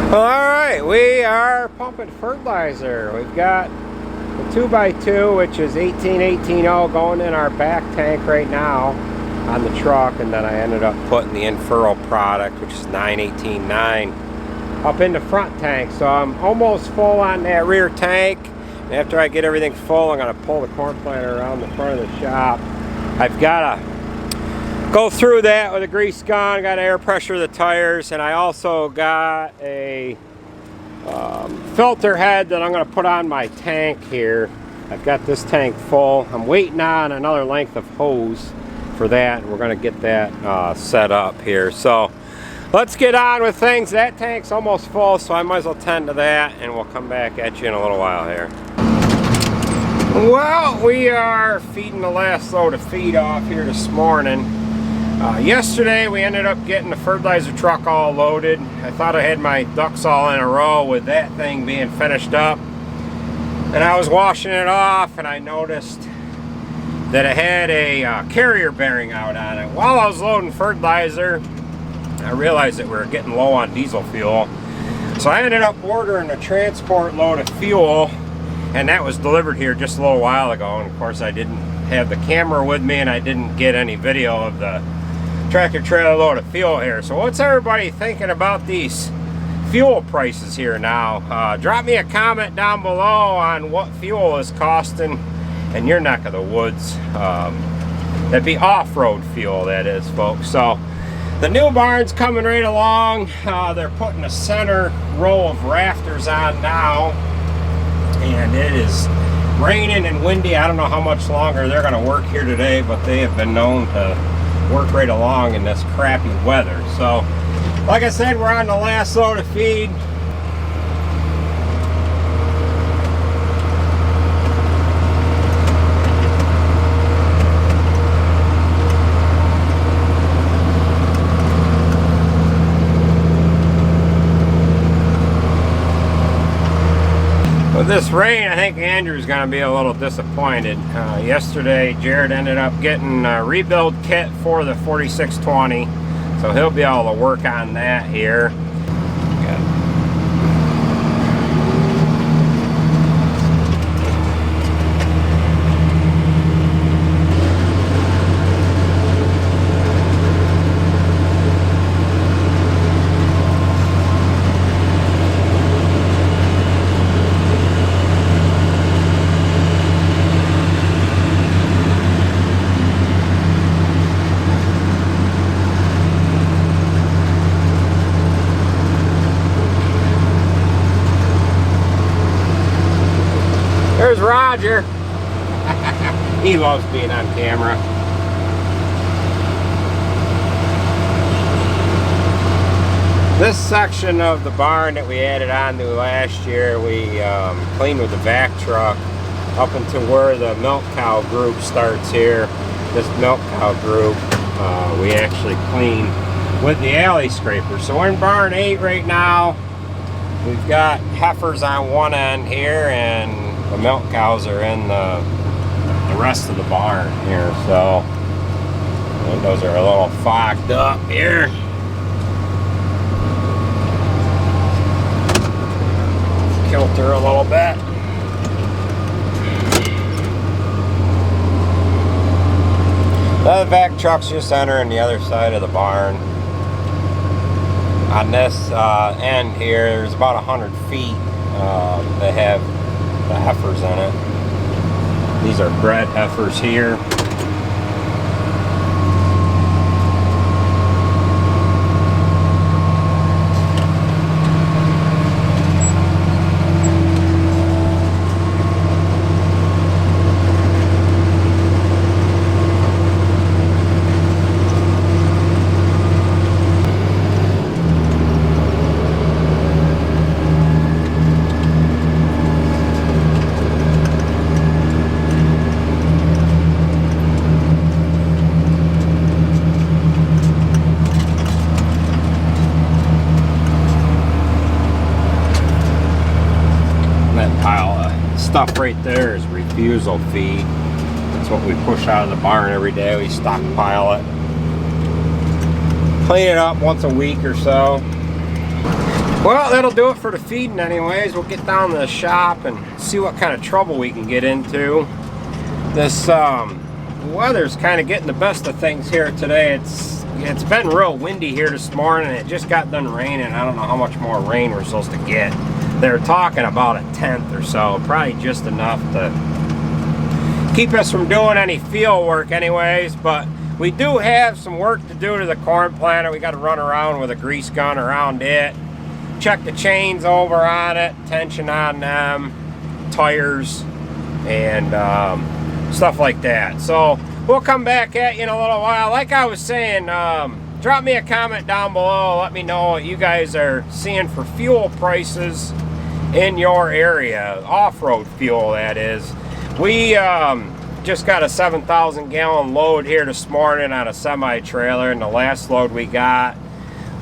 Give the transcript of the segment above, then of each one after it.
Alright, we are pumping fertilizer. We've got the 2x2, which is 18880, going in our back tank right now on the truck, and then I ended up putting the in-furrow product, which is 9189, up in the front tank. So I'm almost full on that rear tank. And after I get everything full, I'm going to pull the corn planter around the front of the shop. I've got to go through that with a grease gun, got to air pressure the tires, and I also got a filter head that I'm going to put on my tank here. I've got this tank full. I'm waiting on another length of hose for that. We're going to get that set up here. So let's get on with things. That tank's almost full, so I might as well tend to that, and we'll come back at you in a little while here. Well, we are feeding the last load of feed off here this morning. Yesterday we ended up getting the fertilizer truck all loaded. I thought I had my ducks all in a row with that thing being finished up. And I was washing it off and I noticed that it had a carrier bearing out on it. While I was loading fertilizer, I realized that we were getting low on diesel fuel. So I ended up ordering a transport load of fuel, and that was delivered here just a little while ago. And of course I didn't have the camera with me and I didn't get any video of the tractor trailer load of fuel here. So what's everybody thinking about these fuel prices here now? Drop me a comment down below on what fuel is costing in your neck of the woods. That'd be off-road fuel, that is, folks. So the new barn's coming right along. They're putting a center row of rafters on now, and it is raining and windy. I don't know how much longer they're going to work here today, but they have been known to work right along in this crappy weather. So like I said, we're on the last load of feed. With this rain, I think Andrew's going to be a little disappointed. Yesterday, Jared ended up getting a rebuild kit for the 4620, so he'll be able to work on that here. There's Roger. He loves being on camera. This section of the barn that we added on to last year, we cleaned with the vac truck up into where the milk cow group starts here. This milk cow group, we actually cleaned with the alley scraper. So we're in barn 8 right now. We've got heifers on one end here, and the milk cows are in the rest of the barn here. So windows are a little fogged up here. Kilter a little bit. The vac truck's just entering the other side of the barn. On this end here, there's about 100 feet. They have the heifers in it. These are bred heifers here. Stuff right there is refusal feed. That's what we push out of the barn every day. We stockpile it. Clean it up once a week or so. Well, that'll do it for the feeding anyways. We'll get down to the shop and see what kind of trouble we can get into. This weather's kind of getting the best of things here today. It's been real windy here this morning. It just got done raining. I don't know how much more rain we're supposed to get. They're talking about a tenth or so, probably just enough to keep us from doing any field work anyways, but we do have some work to do to the corn planter. We got to run around with a grease gun around it, check the chains over on it, tension on them, tires, and stuff like that. So we'll come back at you in a little while. Like I was saying, drop me a comment down below. Let me know what you guys are seeing for fuel prices in your area, off-road fuel that is. We just got a 7,000 gallon load here this morning on a semi-trailer, and the last load we got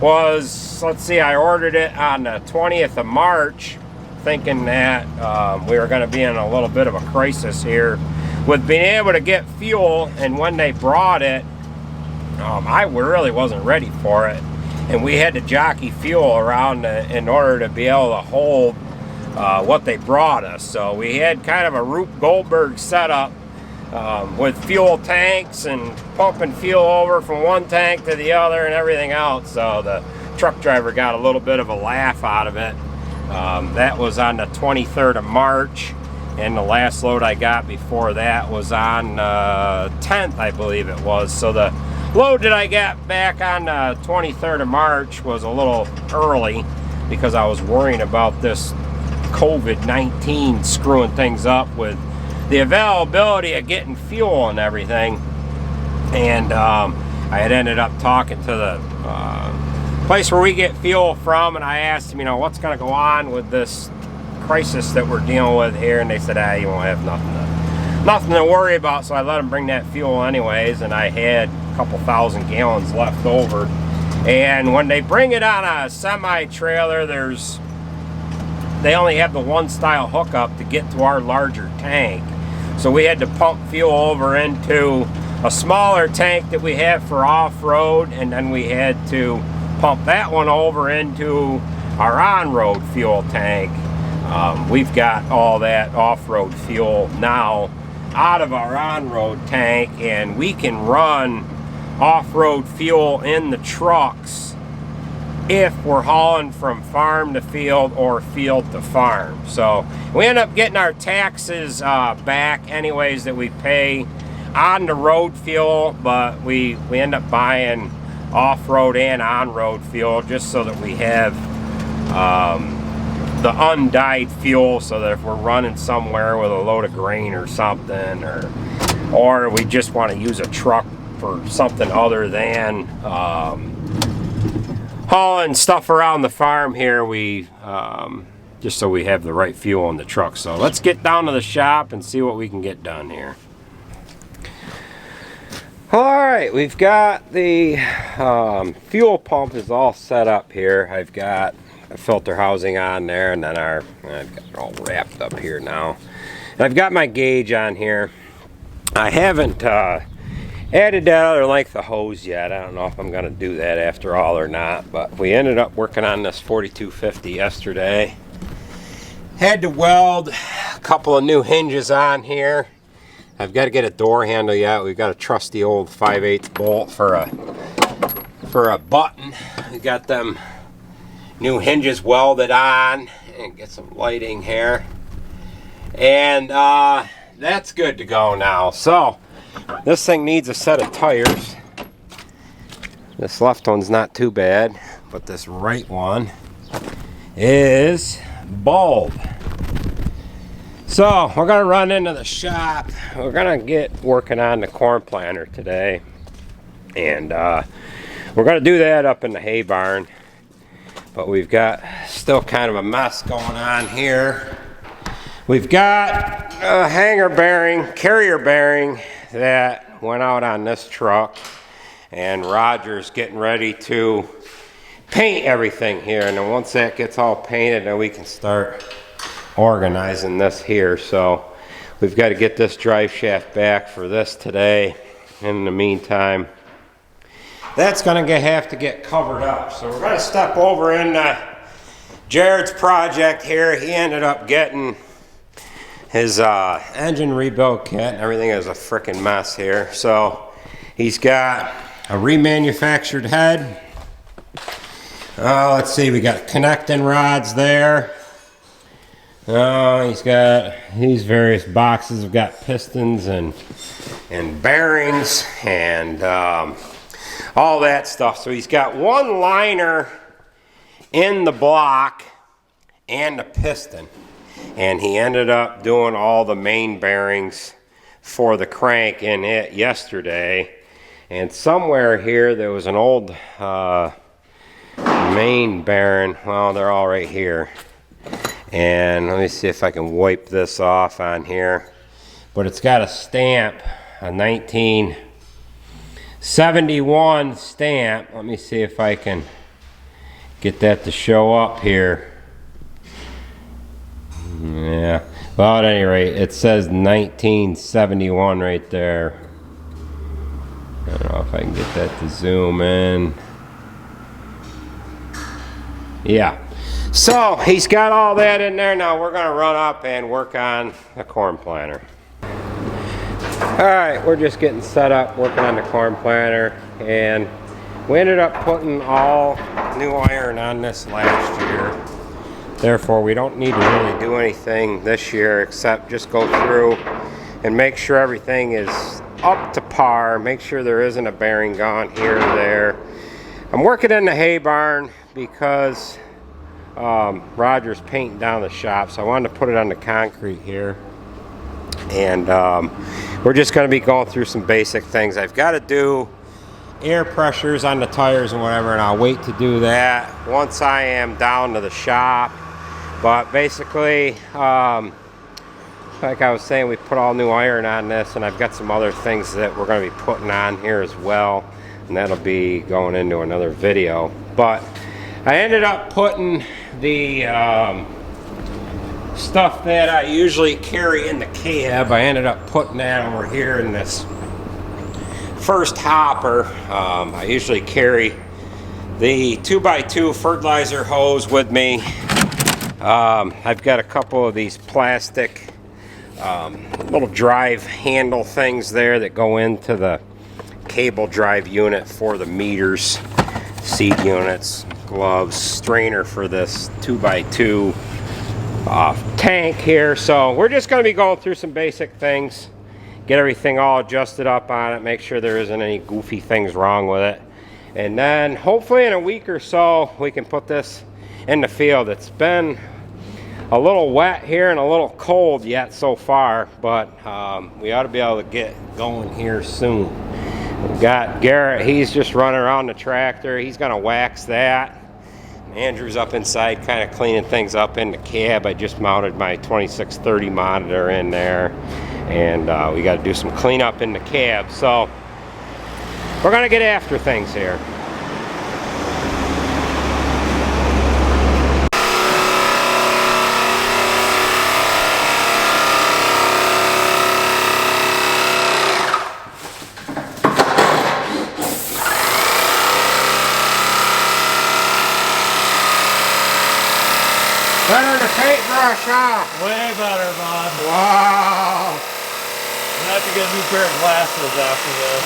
was, let's see, I ordered it on the 20th of March, thinking that we were going to be in a little bit of a crisis here with being able to get fuel, and when they brought it, I really wasn't ready for it, and we had to jockey fuel around in order to be able to hold what they brought us. So we had kind of a Rube Goldberg setup with fuel tanks and pumping fuel over from one tank to the other and everything else. So the truck driver got a little bit of a laugh out of it. That was on the 23rd of March, and the last load I got before that was on 10th, I believe it was. So the load that I got back on the 23rd of March was a little early because I was worrying about this COVID-19 screwing things up with the availability of getting fuel and everything. And I had ended up talking to the place where we get fuel from, and I asked them, you know, what's going to go on with this crisis that we're dealing with here, and they said, you won't have nothing to worry about. So I let them bring that fuel anyways, and I had a couple thousand gallons left over. And when they bring it on a semi-trailer, they only have the one style hookup to get to our larger tank. So we had to pump fuel over into a smaller tank that we have for off-road, and then we had to pump that one over into our on-road fuel tank. We've got all that off-road fuel now out of our on-road tank, and we can run off-road fuel in the trucks if we're hauling from farm to field or field to farm. So we end up getting our taxes back anyways that we pay on the road fuel, but we end up buying off-road and on-road fuel just so that we have the undyed fuel, so that if we're running somewhere with a load of grain or something, or we just want to use a truck for something other than hauling stuff around the farm here, we just so we have the right fuel in the truck. So let's get down to the shop and see what we can get done here. Alright, we've got the fuel pump is all set up here. I've got a filter housing on there, and then I've got it all wrapped up here now. And I've got my gauge on here. I haven't added that other length of hose yet. I don't know if I'm going to do that after all or not, but we ended up working on this 4250 yesterday. Had to weld a couple of new hinges on here. I've got to get a door handle yet. We've got a trusty old 5/8 bolt for a button. We got them new hinges welded on, and get some lighting here, and that's good to go now. So this thing needs a set of tires. This left one's not too bad, but this right one is bald. So we're gonna run into the shop. We're gonna get working on the corn planter today, and we're gonna do that up in the hay barn. But we've got still kind of a mess going on here. We've got a hanger bearing, carrier bearing that went out on this truck, and Roger's getting ready to paint everything here. And then once that gets all painted, then we can start organizing this here. So we've got to get this drive shaft back for this today. In the meantime, that's going to have to get covered up. So we're going to step over in Jared's project here, he ended up getting his engine rebuild kit, and everything is a freaking mess here. So he's got a remanufactured head. Let's see, we got connecting rods there. He's got these various boxes. We've got pistons and bearings and all that stuff. So he's got one liner in the block and a piston. And he ended up doing all the main bearings for the crank in it yesterday. And somewhere here there was an old main bearing. Well, they're all right here. And let me see if I can wipe this off on here. But it's got a stamp, a 1971 stamp. Let me see if I can get that to show up here. Yeah, well, at any rate, it says 1971 right there. I don't know if I can get that to zoom in. Yeah, so he's got all that in there. Now we're gonna run up and work on the corn planter. All right, we're just getting set up, working on the corn planter, and we ended up putting all new iron on this last year. Therefore, we don't need to really do anything this year except just go through and make sure everything is up to par. Make sure there isn't a bearing gone here or there. I'm working in the hay barn because Roger's painting down the shop, so I wanted to put it on the concrete here. And we're just going to be going through some basic things. I've got to do air pressures on the tires and whatever, and I'll wait to do that once I am down to the shop. But basically, like I was saying, we put all new iron on this, and I've got some other things that we're going to be putting on here as well, and that'll be going into another video. But I ended up putting the stuff that I usually carry in the cab. I ended up putting that over here in this first hopper. I usually carry the 2x2 fertilizer hose with me. I've got a couple of these plastic little drive handle things there that go into the cable drive unit for the meters, seat units, gloves, strainer for this 2x2 tank here. So we're just going to be going through some basic things, get everything all adjusted up on it, make sure there isn't any goofy things wrong with it, and then hopefully in a week or so we can put this in the field. It's been a little wet here and a little cold yet so far, but we ought to be able to get going here soon. We've got Garrett, he's just running around the tractor. He's going to wax that. Andrew's up inside kind of cleaning things up in the cab. I just mounted my 2630 monitor in there, and we got to do some cleanup in the cab. So we're going to get after things here. Better the paintbrush off. Way better, Bob. Wow. I'll have to get a new pair of glasses after this.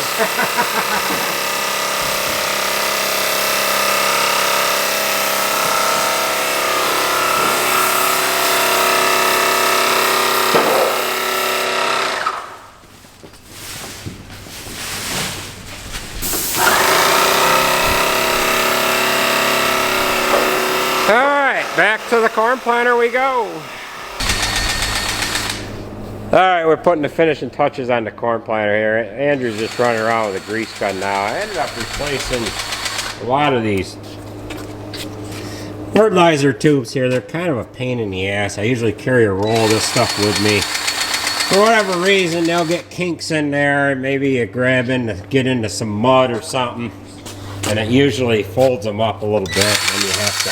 Back to the corn planter we go. Alright, we're putting the finishing touches on the corn planter here. Andrew's just running around with a grease gun now. I ended up replacing a lot of these fertilizer tubes here. They're kind of a pain in the ass. I usually carry a roll of this stuff with me. For whatever reason, they'll get kinks in there. Maybe you grab in to get into some mud or something, and it usually folds them up a little bit, and you have to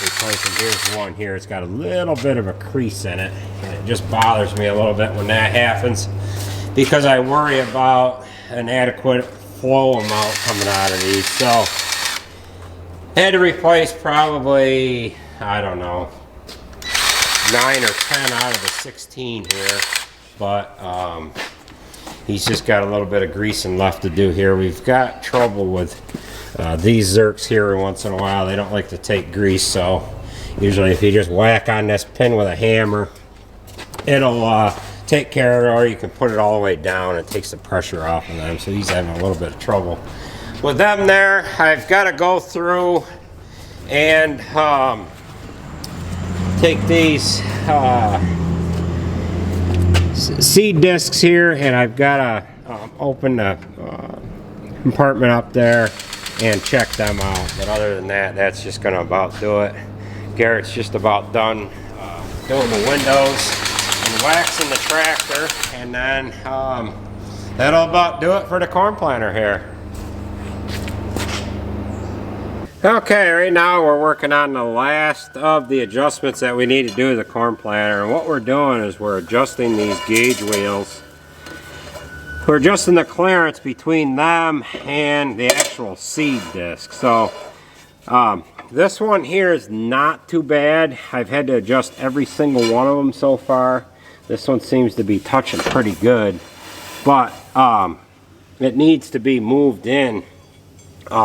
replace them. Here's one here. It's got a little bit of a crease in it, and it just bothers me a little bit when that happens because I worry about an adequate flow amount coming out of these. So I had to replace probably I don't know, 9 or 10 out of the 16 here, but he's just got a little bit of greasing left to do here. We've got trouble with these Zerks here once in a while. They don't like to take grease, so usually if you just whack on this pin with a hammer, it'll take care of it, or you can put it all the way down. It takes the pressure off of them, so he's having a little bit of trouble with them there. I've got to go through and take these seed discs here, and I've got to open the compartment up there and check them out. But other than that, that's just going to about do it. Garrett's just about done doing the windows and waxing the tractor, and then that'll about do it for the corn planter here. Okay, right now we're working on the last of the adjustments that we need to do to the corn planter, and what we're doing is we're adjusting these gauge wheels. We're adjusting the clearance between them and the actual seed disc. So this one here is not too bad. I've had to adjust every single one of them so far. This one seems to be touching pretty good, but it needs to be moved in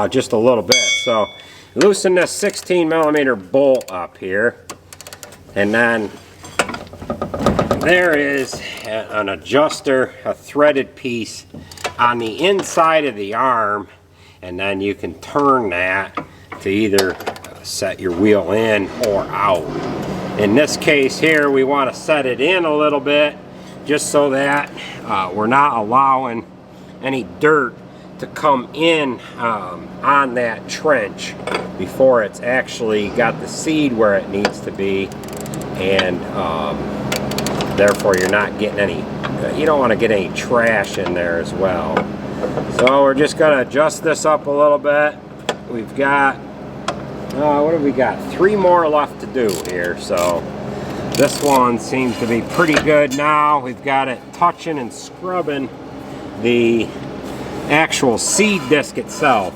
just a little bit. So loosen this 16mm bolt up here, and then there is an adjuster, a threaded piece on the inside of the arm, and then you can turn that to either set your wheel in or out. In this case here, we want to set it in a little bit just so that we're not allowing any dirt to come in on that trench before it's actually got the seed where it needs to be, and therefore you're not getting any, you don't want to get any trash in there as well. So we're just going to adjust this up a little bit. We've got, what have we got? 3 more left to do here. So this one seems to be pretty good now. We've got it touching and scrubbing the actual seed disc itself.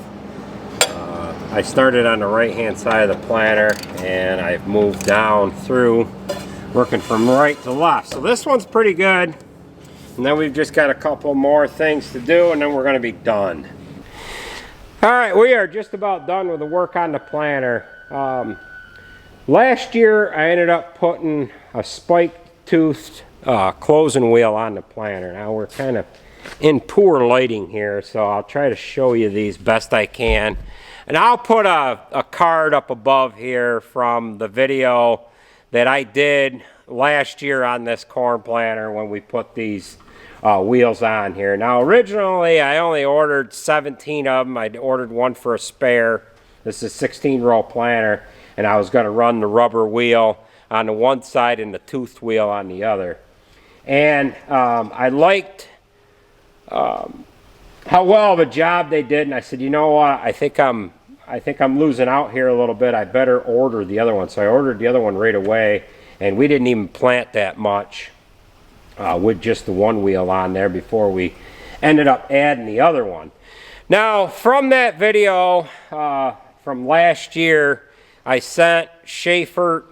I started on the right hand side of the planter, and I've moved down through, working from right to left. So this one's pretty good, and then we've just got a couple more things to do, and then we're going to be done. Alright, we are just about done with the work on the planter. Last year I ended up putting a spike-toothed closing wheel on the planter. Now we're kind of in poor lighting here, so I'll try to show you these best I can. And I'll put a card up above here from the video that I did last year on this corn planter when we put these wheels on here. Now originally I only ordered 17 of them. I ordered one for a spare. This is a 16-row planter, and I was going to run the rubber wheel on the one side and the toothed wheel on the other. And I liked how well of a job they did, and I said, you know what, I think I'm losing out here a little bit. I better order the other one. So I ordered the other one right away, and we didn't even plant that much with just the one wheel on there before we ended up adding the other one. Now from that video from last year, I sent Schaefer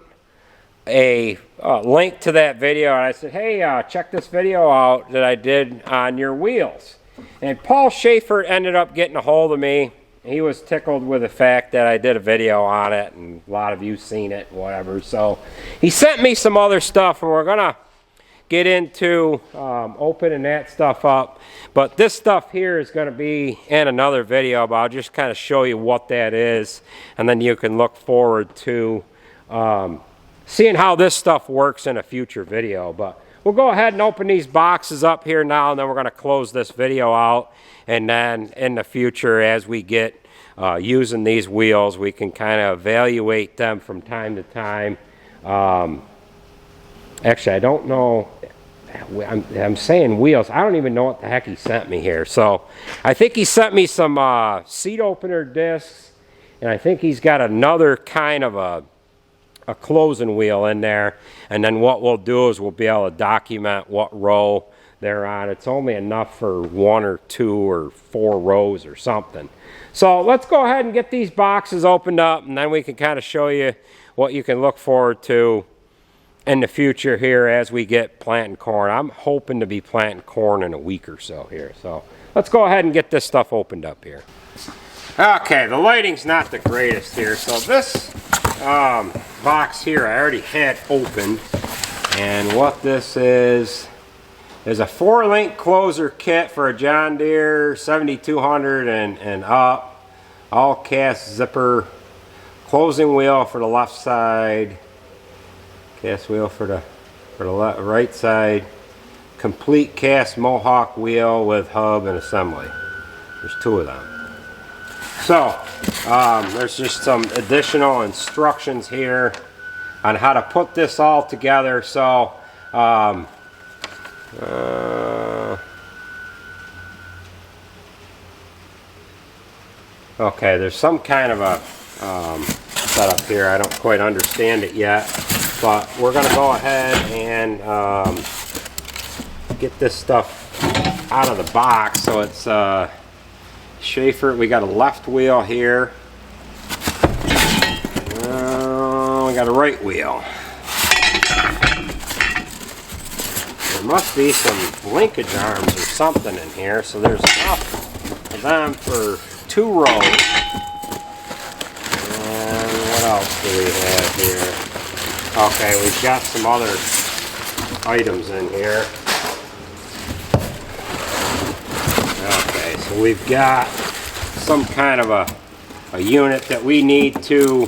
a link to that video, and I said, hey, check this video out that I did on your wheels. And Paul Schaefer ended up getting a hold of me. He was tickled with the fact that I did a video on it, and a lot of you seen it, whatever. So he sent me some other stuff, and we're gonna get into opening that stuff up. But this stuff here is going to be in another video, but I'll just kind of show you what that is, and then you can look forward to seeing how this stuff works in a future video. But we'll go ahead and open these boxes up here now, and then we're going to close this video out. And then in the future, as we get using these wheels, we can kind of evaluate them from time to time. Actually, I don't know. I'm saying wheels. I don't even know what the heck he sent me here. So I think he sent me some seat opener discs, and I think he's got another kind of a closing wheel in there. And then what we'll do is we'll be able to document what row they're on. It's only enough for 1 or 2 or 4 rows or something. So let's go ahead and get these boxes opened up, and then we can kind of show you what you can look forward to in the future here as we get planting corn. I'm hoping to be planting corn in a week or so here. So let's go ahead and get this stuff opened up here. Okay, the lighting's not the greatest here. So this box here I already had opened. And what this is a 4-link closer kit for a John Deere 7200 and up. All cast zipper. Closing wheel for the left side. Cast wheel for the right side. Complete cast Mohawk wheel with hub and assembly. There's 2 of them. So there's just some additional instructions here on how to put this all together. So okay, there's some kind of a setup here. I don't quite understand it yet, but we're going to go ahead and get this stuff out of the box. So it's Schaefer. We got a left wheel here. We got a right wheel. There must be some linkage arms or something in here, so there's enough of them for 2 rows. And what else do we have here? Okay, we've got some other items in here. Okay, so we've got some kind of a unit that we need to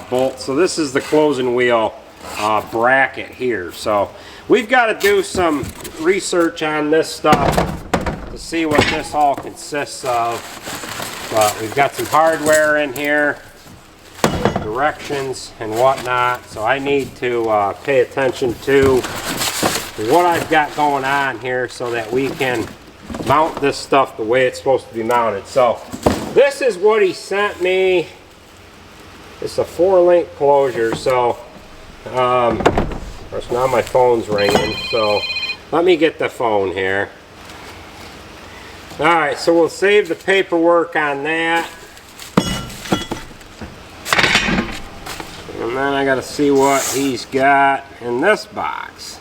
bolt. So this is the closing wheel bracket here. So we've got to do some research on this stuff to see what this all consists of. But we've got some hardware in here, directions and whatnot. So I need to pay attention to what I've got going on here so that we can mount this stuff the way it's supposed to be mounted. So this is what he sent me. It's a 4-link closure. So of course now my phone's ringing, so let me get the phone here. Alright, so we'll save the paperwork on that. And then I gotta see what he's got in this box.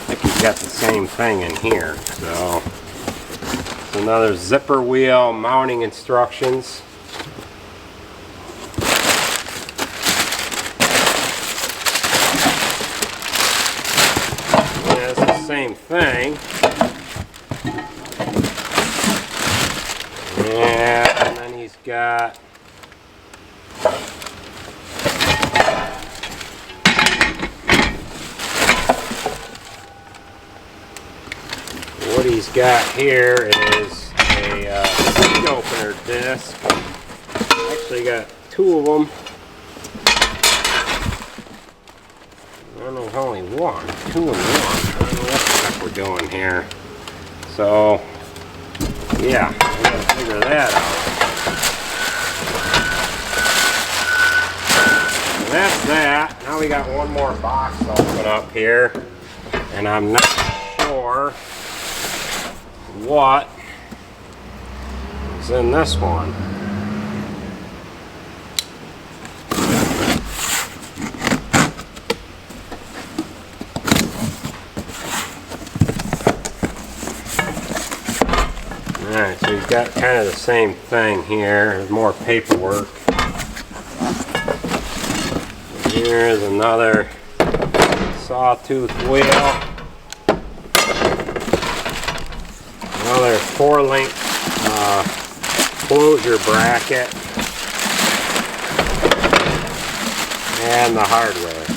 I think he's got the same thing in here. So it's another zipper wheel mounting instructions. Same thing. Yeah, and then he's got what he's got here is a seed opener disc. Actually got 2 of them. I don't know, only 1, 2 and 1. I don't know what the heck we're doing here. So, yeah, I gotta figure that out. So that's that. Now we got one more box to open up here, and I'm not sure what is in this one. Alright, so we've got kind of the same thing here. There's more paperwork. Here's another sawtooth wheel. Another 4-link closure bracket. And the hardware.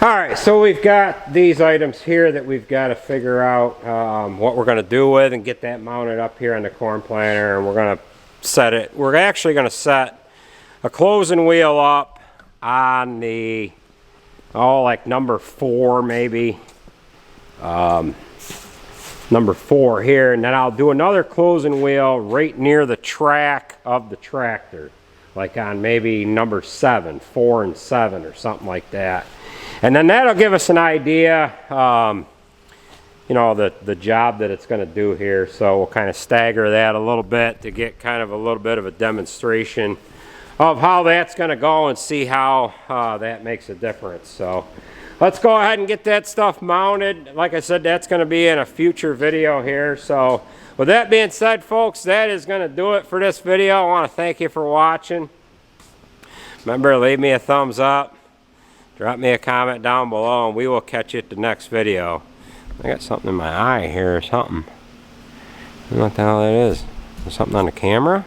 Alright, so we've got these items here that we've got to figure out what we're going to do with and get that mounted up here on the corn planter, and we're going to set it. We're actually going to set a closing wheel up on the oh, like number 4 maybe. Number 4 here, and then I'll do another closing wheel right near the track of the tractor, like on maybe number 7, 4 and 7 or something like that. And then that'll give us an idea, you know, the job that it's going to do here. So we'll kind of stagger that a little bit to get kind of a little bit of a demonstration of how that's going to go and see how that makes a difference. So let's go ahead and get that stuff mounted. Like I said, that's going to be in a future video here. So with that being said, folks, that is going to do it for this video. I want to thank you for watching. Remember, leave me a thumbs up. Drop me a comment down below, and we will catch you at the next video. I got something in my eye here or something. I don't know what the hell that is. Is something on the camera?